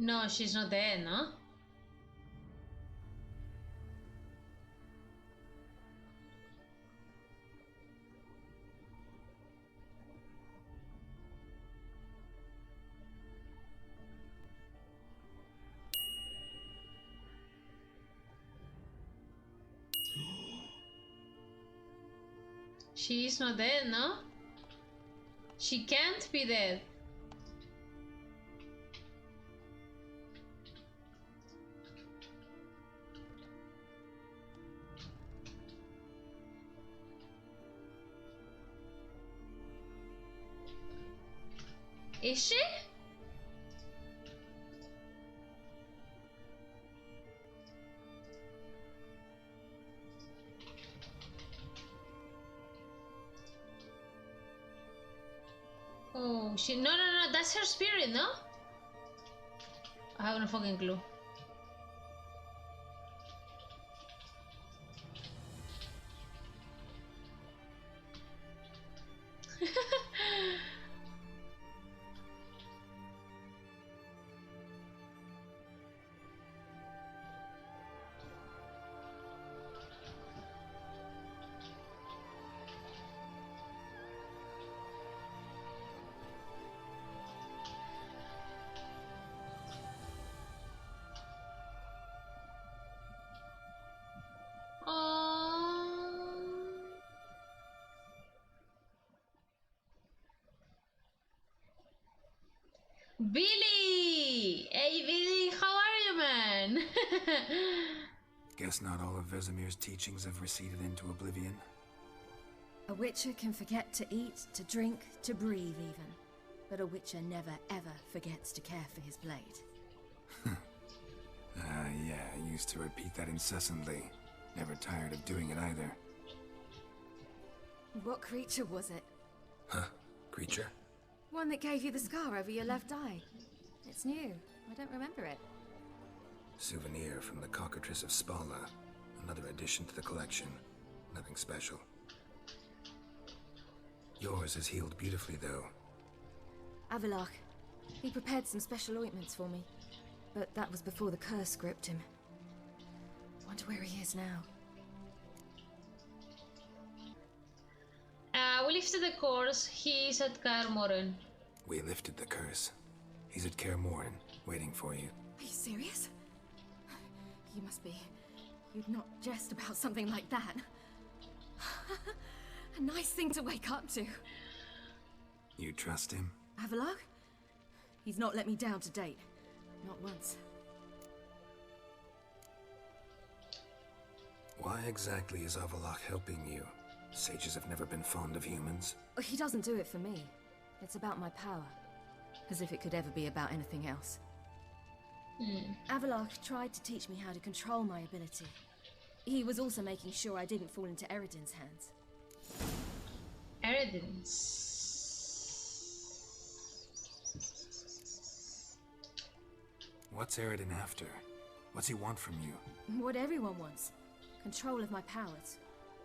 No, she's not there, no? She is not dead, no? She can't be dead. Is she? Oh, no, that's her spirit, no? I have no fucking clue. Billy! Hey Billy, how are you, man? Guess not all of Vesemir's teachings have receded into oblivion. A witcher can forget to eat, to drink, to breathe even. But a witcher never ever forgets to care for his blade. Yeah, I used to repeat that incessantly. Never tired of doing it either. What creature was it? Huh? Creature? One that gave you the scar over your left eye. It's new. I don't remember it. Souvenir from the Cockatrice of Spala. Another addition to the collection. Nothing special. Yours has healed beautifully, though. Avalok. He prepared some special ointments for me. But that was before the curse gripped him. Wonder where he is now. We lifted the course. He is at KAER MORHEN. We lifted the curse. He's at KAER MORHEN, waiting for you. Are you serious? You must be. You'd not jest about something like that. A nice thing to wake up to. You trust him? Avalok? He's not let me down to date. Not once. Why exactly is Avalok helping you? Sages have never been fond of humans. He doesn't do it for me. It's about my power. As if it could ever be about anything else. Avalok tried to teach me how to control my ability. He was also making sure I didn't fall into Eredin's hands. Eredin's. What's Eredin after? What's he want from you? What everyone wants. Control of my powers.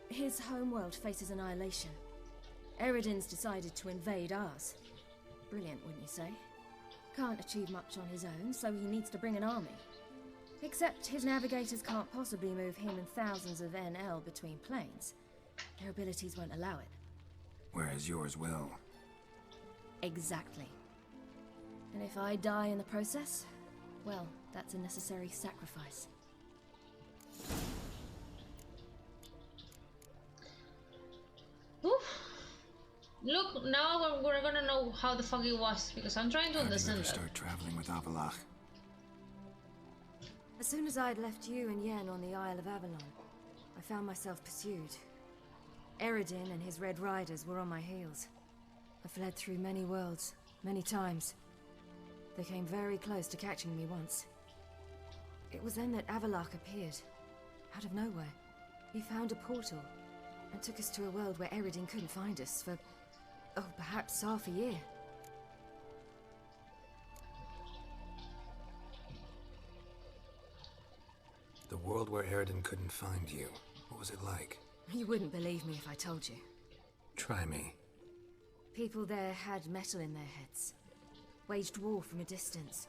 His homeworld faces annihilation. Eredin's decided to invade ours. Brilliant, wouldn't you say? Can't achieve much on his own, so he needs to bring an army. Except his navigators can't possibly move him and thousands of NL between planes. Their abilities won't allow it. Whereas yours will. Exactly. And if I die in the process, well, that's a necessary sacrifice. Oof. Look, now we're gonna know how the fuck it was, because I'm trying to understand that. Start traveling with Avalok. As soon as I'd left you and Yen on the Isle of Avalon, I found myself pursued. Eredin and his Red Riders were on my heels. I fled through many worlds, many times. They came very close to catching me once. It was then that Avalok appeared, out of nowhere. He found a portal, and took us to a world where Eredin couldn't find us for, oh, perhaps half a year. The world where Eredin couldn't find you. What was it like? You wouldn't believe me if I told you. Try me. People there had metal in their heads. Waged war from a distance.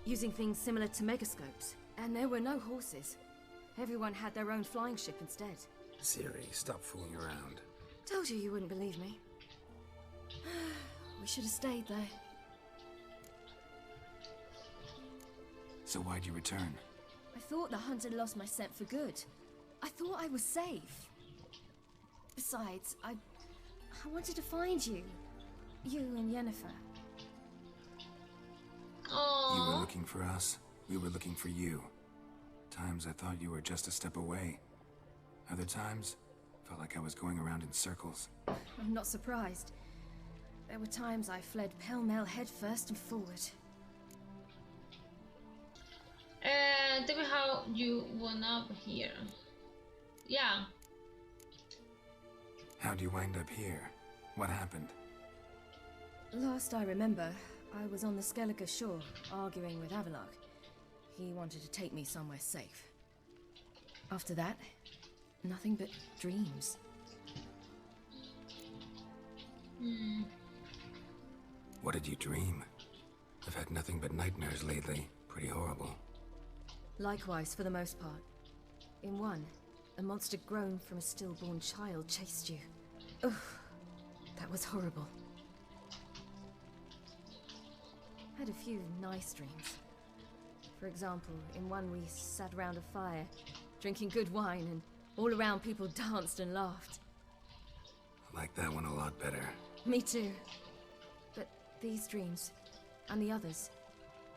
using things similar to megascopes. And there were no horses. Everyone had their own flying ship instead. Ciri, stop fooling around. Told you wouldn't believe me. We should have stayed there. So why'd you return? I thought the hunt had lost my scent for good. I thought I was safe. Besides, I wanted to find you. You and Yennefer. Aww. You were looking for us. We were looking for you. Times I thought you were just a step away. Other times, felt like I was going around in circles. I'm not surprised. There were times I fled pell-mell head first and forward. Tell me how you wound up here. Yeah. How'd you wind up here? What happened? Last I remember, I was on the Skellige shore, arguing with Avalok. He wanted to take me somewhere safe. After that, nothing but dreams. What did you dream? I've had nothing but nightmares lately. Pretty horrible. Likewise, for the most part. In one, a monster grown from a stillborn child chased you. Ugh, that was horrible. Had a few nice dreams. For example, in one we sat around a fire, drinking good wine, and all around people danced and laughed. I like that one a lot better. Me too. But these dreams, and the others,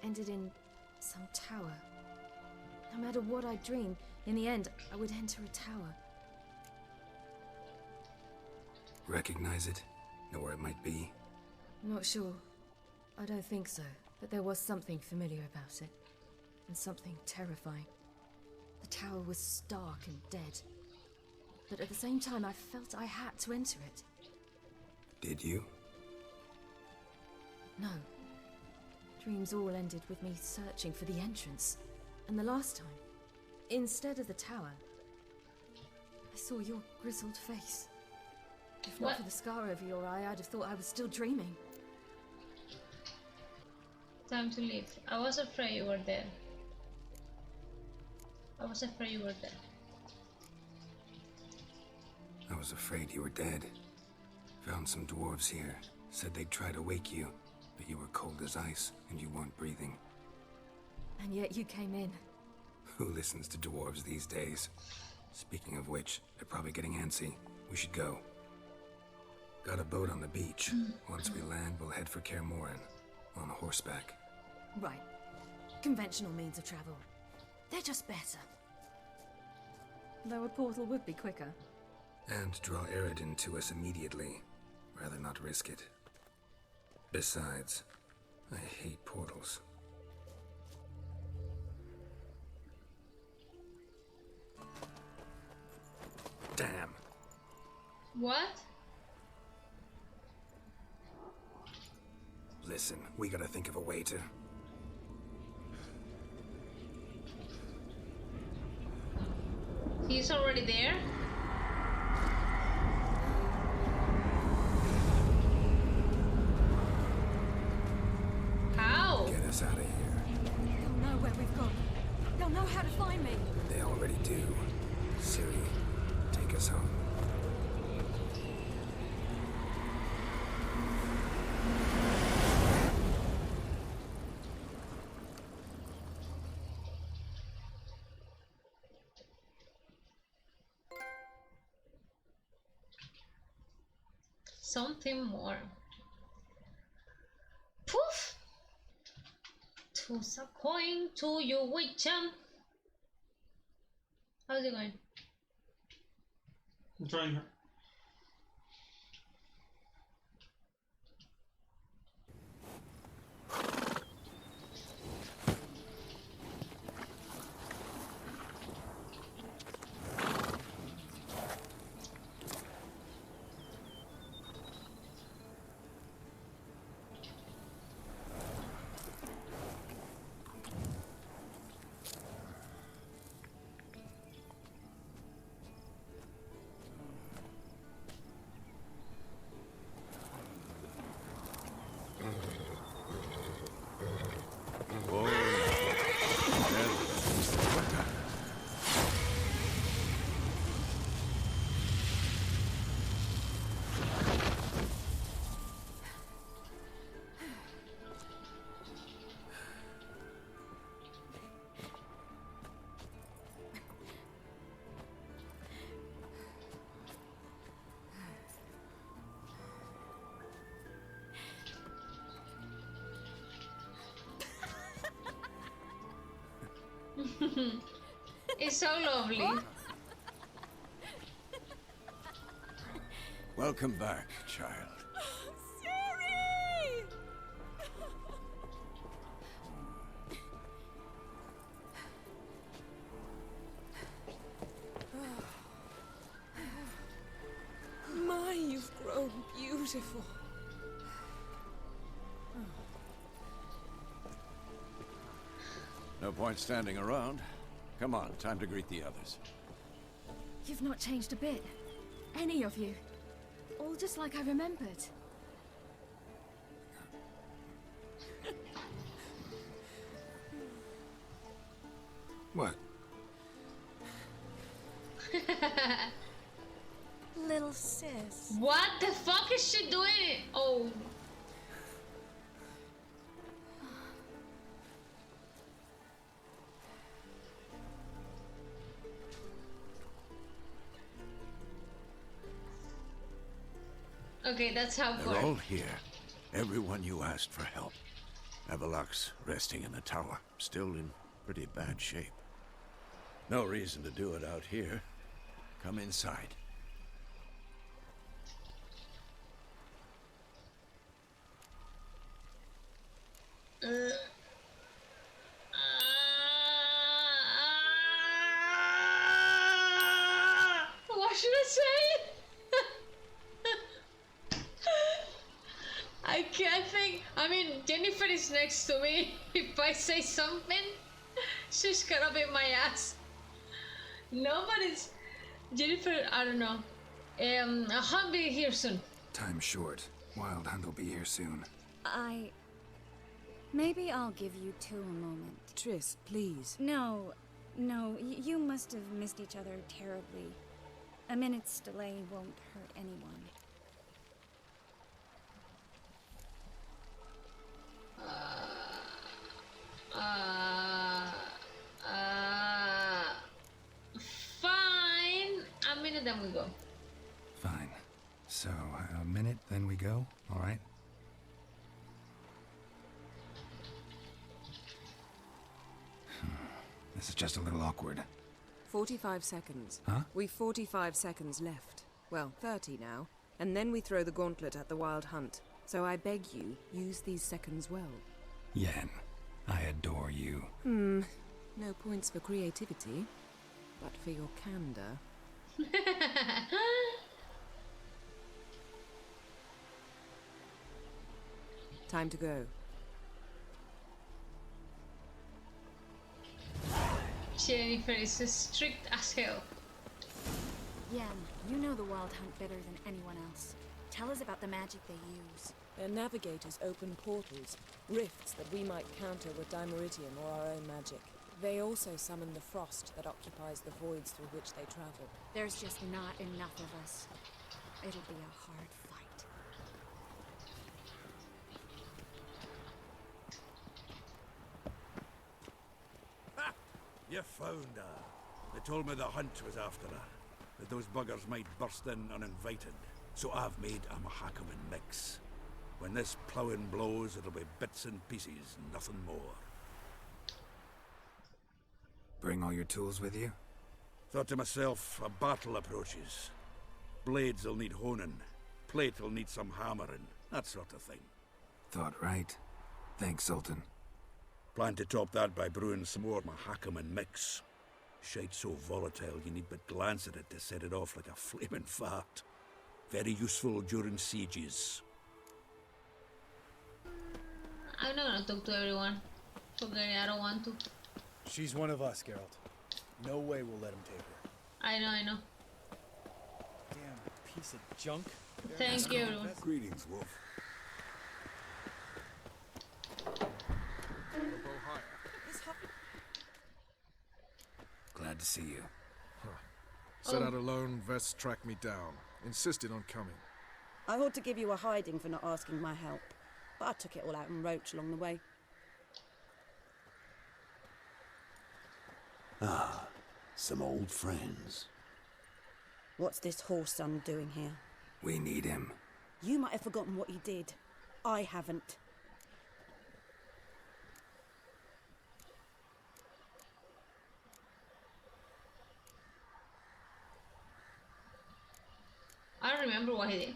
ended in some tower. No matter what I dreamed, in the end, I would enter a tower. Recognize it? Know where it might be? Not sure. I don't think so. But there was something familiar about it. And something terrifying. The tower was stark and dead. But at the same time, I felt I had to enter it. Did you? No. Dreams all ended with me searching for the entrance. And the last time, instead of the tower, I saw your grizzled face. If not for the scar over your eye, I'd have thought I was still dreaming. Time to leave. I was afraid you were dead. I was afraid you were dead. I was afraid you were dead. Found some dwarves here. Said they'd try to wake you, but you were cold as ice and you weren't breathing. And yet you came in. Who listens to dwarves these days? Speaking of which, they're probably getting antsy. We should go. Got a boat on the beach. Once we land, we'll head for KAER on horseback. Right. Conventional means of travel. They're just better. Though a portal would be quicker. And draw Eredin to us immediately. Rather not risk it. Besides, I hate portals. Damn. What? Listen, we gotta think of a way to... He's already there? How? get us out of here. They'll know where we've gone. They'll know how to find me. They already do. Ciri, take us home. Something more. Poof! Toss a coin to your witcher. How's it going? Join her. It's so lovely. Welcome back, child. Siri! My, you've grown beautiful. No point standing around. Come on, time to greet the others. You've not changed a bit. Any of you. All just like I remembered. What? Little sis. What the fuck is she doing? Oh. Okay, that's how They're all here. Everyone you asked for help. Avalok's resting in the tower, still in pretty bad shape. No reason to do it out here. Come inside. What should I say? I can't think. I mean, Jennifer is next to me. If I say something, she's gonna be my ass. Nobody's. Jennifer, I don't know. I'll be here soon. Time's short. Wild Hunt will be here soon. Maybe I'll give you two a moment. Triss, please. No, you must have missed each other terribly. A minute's delay won't hurt anyone. Fine. A minute, then we go. Fine. So, a minute, then we go? All right? This is just a little awkward. 45 seconds. Huh? We've 45 seconds left. Well, 30 now. And then we throw the gauntlet at the Wild Hunt. So I beg you, use these seconds well. Yen, I adore you. No points for creativity, but for your candor. Time to go. Jennifer is strict as hell. Yen, you know the Wild Hunt better than anyone else. Tell us about the magic they use. Their navigators open portals, rifts that we might counter with Dimeritium or our own magic. They also summon the frost that occupies the voids through which they travel. There's just not enough of us. It'll be a hard fight. Ha! You found her. They told me the hunt was after her, that those buggers might burst in uninvited. So I've made a Mahakaman mix. When this ploughing blows, it'll be bits and pieces, nothing more. Bring all your tools with you? Thought to myself, a battle approaches. Blades will need honing, plate will need some hammering, that sort of thing. Thought right. Thanks, Sultan. Plan to top that by brewing some more Mahakaman mix. Shite so volatile you need but glance at it to set it off like a flaming fart. Very useful during sieges. I'm not gonna talk to everyone. Forget it, I don't want to. She's one of us, Geralt. No way we'll let him take her. I know. Damn piece of junk. Thank you, everyone. Greetings, Wolf. Glad to see you. Set out alone, Vest tracked me down. Insisted on coming. I ought to give you a hiding for not asking my help, but I took it all out in roach along the way. Ah, some old friends. What's this horse son doing here? We need him. You might have forgotten what he did. I haven't. can't remember what he did.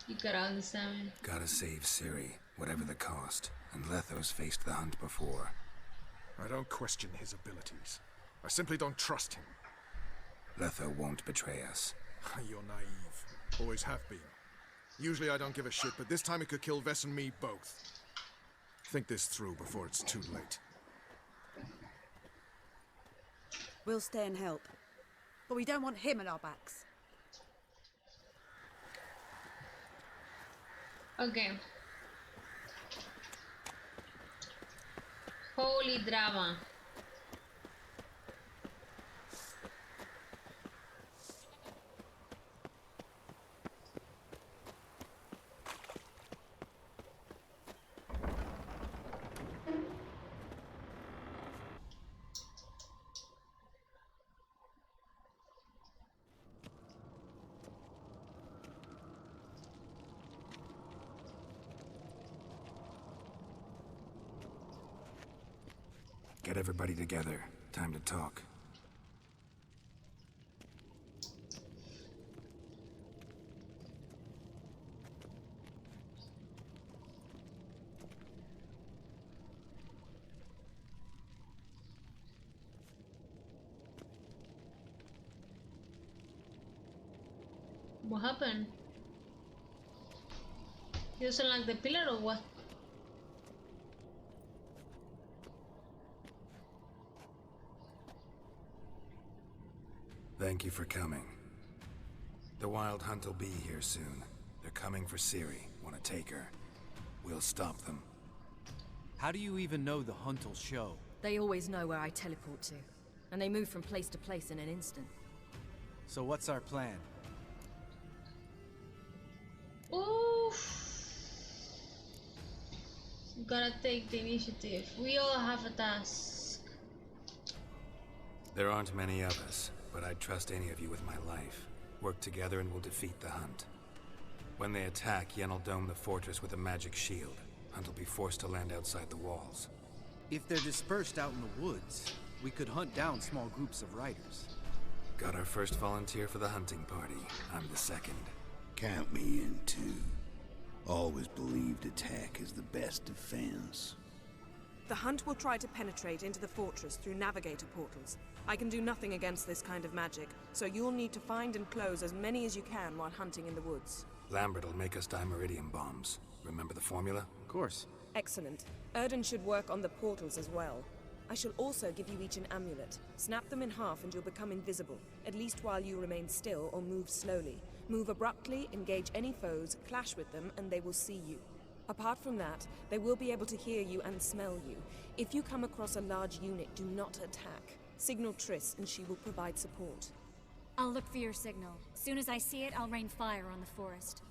You gotta understand. Gotta save Ciri, whatever the cost. And Letho's faced the hunt before. I don't question his abilities. I simply don't trust him. Letho won't betray us. You're naive. Always have been. Usually I don't give a shit, but this time it could kill Vess and me both. Think this through before it's too late. We'll stay and help. But we don't want him at our backs. Okay. Holy drama. Get everybody together. Time to talk. What happened? He doesn't like the pillar or what? Thank you for coming. The Wild Hunt will be here soon. They're coming for Ciri. Want to take her? We'll stop them. How do you even know the Hunt will show? They always know where I teleport to. And they move from place to place in an instant. So what's our plan? Oof. Gotta take the initiative. We all have a task. There aren't many of us, but I'd trust any of you with my life. Work together and we'll defeat the Hunt. When they attack, Yen'll dome the fortress with a magic shield. Hunt will be forced to land outside the walls. If they're dispersed out in the woods, we could hunt down small groups of riders. Got our first volunteer for the hunting party. I'm the second. Count me in too. Always believed attack is the best defense. The Hunt will try to penetrate into the fortress through navigator portals. I can do nothing against this kind of magic, so you'll need to find and close as many as you can while hunting in the woods. Lambert will make us dimeridium bombs. Remember the formula? Of course. Excellent. Erden should work on the portals as well. I shall also give you each an amulet. Snap them in half and you'll become invisible, at least while you remain still or move slowly. Move abruptly, engage any foes, clash with them, and they will see you. Apart from that, they will be able to hear you and smell you. If you come across a large unit, do not attack. Signal Triss and she will provide support. I'll look for your signal. Soon as I see it, I'll rain fire on the forest.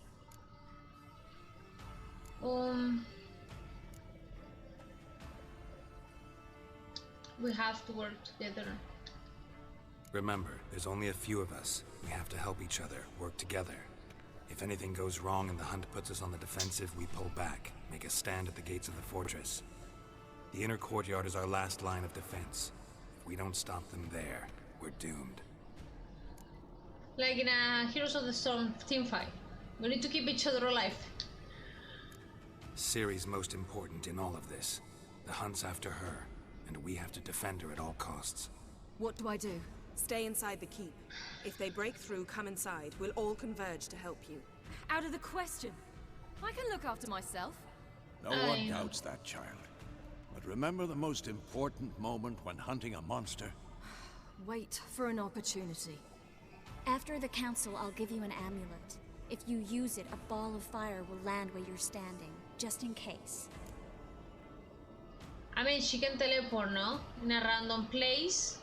We have to work together. Remember, there's only a few of us. We have to help each other, work together. If anything goes wrong and the Hunt puts us on the defensive, we pull back, make a stand at the gates of the fortress. The inner courtyard is our last line of defense. If we don't stop them there, we're doomed. Like in a Heroes of the Storm team fight. We need to keep each other alive. Ciri's most important in all of this. The Hunt's after her, and we have to defend her at all costs. What do I do? Stay inside the keep. If they break through, come inside. We'll all converge to help you. Out of the question. I can look after myself. No one doubts that, child. But remember the most important moment when hunting a monster? Wait for an opportunity. After the council, I'll give you an amulet. If you use it, a ball of fire will land where you're standing, just in case. I mean, she can teleport, no? In a random place.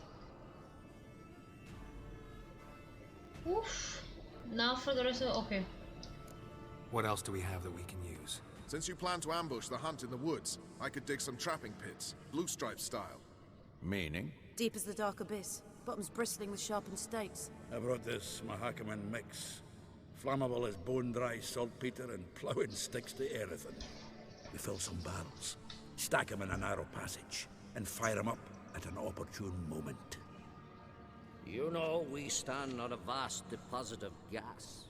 Oof. Now for the rest of... Okay. What else do we have that we can use? Since you plan to ambush the Hunt in the woods, I could dig some trapping pits, blue stripe style. Meaning? Deep as the dark abyss. Bottoms bristling with sharpened stakes. I brought this Mahakaman mix. Flammable as bone-dry saltpeter and ploughing sticks to everything. We fill some barrels, stack them in a narrow passage, and fire them up at an opportune moment. You know, we stand on a vast deposit of gas.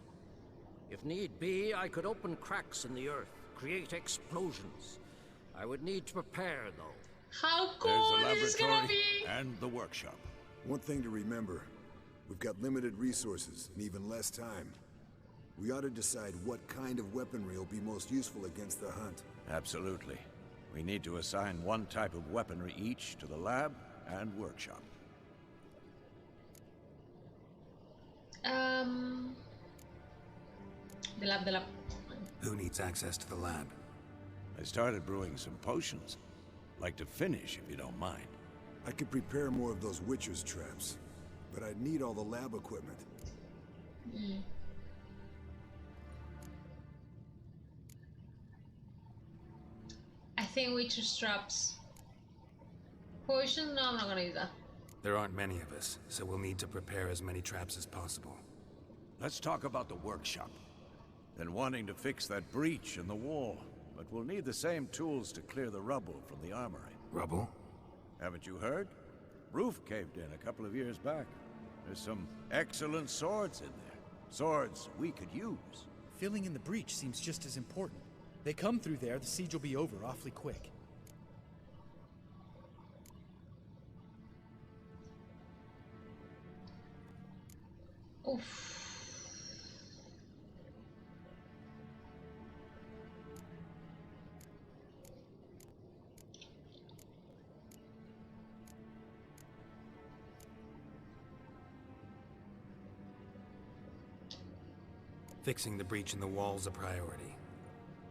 If need be, I could open cracks in the earth, create explosions. I would need to prepare, though. How cool There's the is this gonna laboratory be? and the workshop. One thing to remember, we've got limited resources and even less time. We ought to decide what kind of weaponry will be most useful against the hunt. Absolutely. We need to assign one type of weaponry each to the lab and workshop. The lab. Who needs access to the lab? I started brewing some potions. Like to finish, if you don't mind. I could prepare more of those Witcher's traps, but I'd need all the lab equipment. I think Witcher's traps. Poison? No, I'm not gonna use that. There aren't many of us, so we'll need to prepare as many traps as possible. Let's talk about the workshop. Been wanting to fix that breach in the wall, but we'll need the same tools to clear the rubble from the armory. Rubble? Haven't you heard? Roof caved in a couple of years back. There's some excellent swords in there. Swords we could use. Filling in the breach seems just as important. They come through there, the siege will be over awfully quick. Oof. Fixing the breach in the wall's a priority.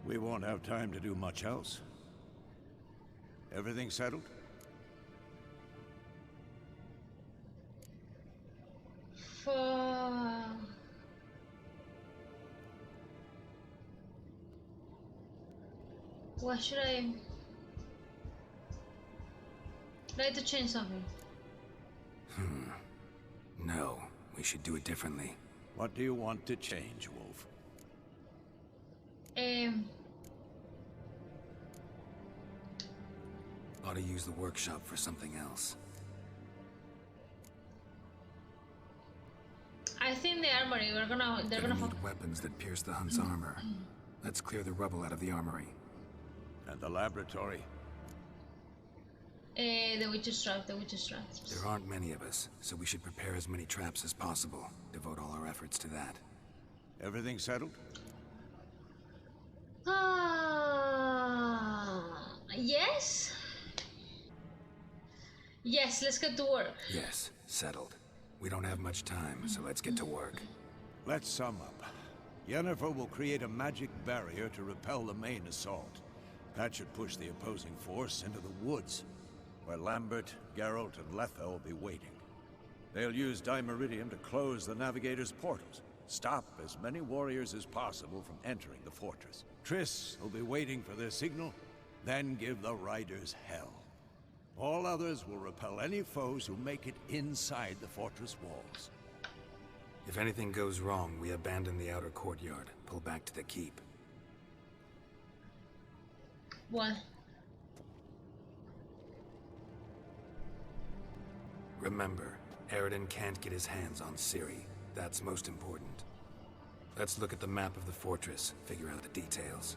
We won't have time to do much else. Everything settled? What should I... Try to change something. No, we should do it differently. What do you want to change, Wolf? Ought to use the workshop for something else. I think the armory, they're gonna need weapons that pierce the hunt's armor. Let's clear the rubble out of the armory. And the laboratory? The Witcher's trap. There aren't many of us, so we should prepare as many traps as possible. Devote all our efforts to that. Everything settled? Yes? Yes, let's get to work. Yes, settled. We don't have much time, so let's get to work. Let's sum up. Yennefer will create a magic barrier to repel the main assault. That should push the opposing force into the woods, where Lambert, Geralt, and Letha will be waiting. They'll use Dimeridium to close the Navigator's portals, stop as many warriors as possible from entering the fortress. Triss will be waiting for their signal, then give the riders hell. All others will repel any foes who make it inside the fortress walls. If anything goes wrong, we abandon the outer courtyard, pull back to the keep. What? Remember, Aridin can't get his hands on Ciri. That's most important. Let's look at the map of the fortress, figure out the details.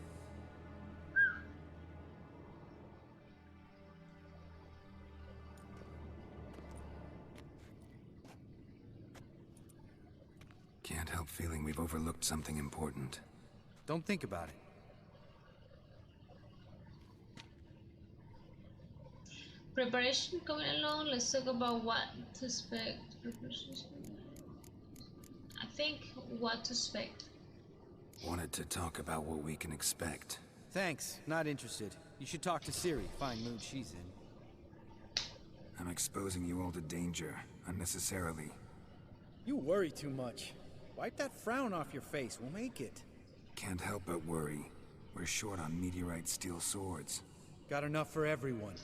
Can't help feeling we've overlooked something important. Don't think about it. Preparation coming along. Let's talk about what to expect. I think what to expect. Wanted to talk about what we can expect. Thanks, not interested. You should talk to Ciri. Fine mood she's in. I'm exposing you all to danger, unnecessarily. You worry too much. Wipe that frown off your face, we'll make it. Can't help but worry. We're short on meteorite steel swords. Got enough for everyone.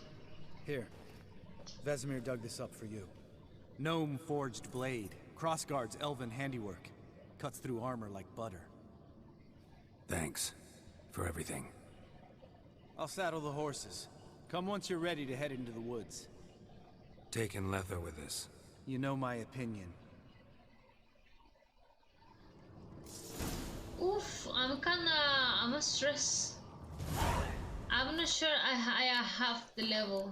Here, Vesemir dug this up for you. Gnome forged blade. Crossguard's elven handiwork. Cuts through armor like butter. Thanks for everything. I'll saddle the horses. Come once you're ready to head into the woods. Taking Letha with us. You know my opinion. Oof. I'm stressed. I'm not sure I have the level.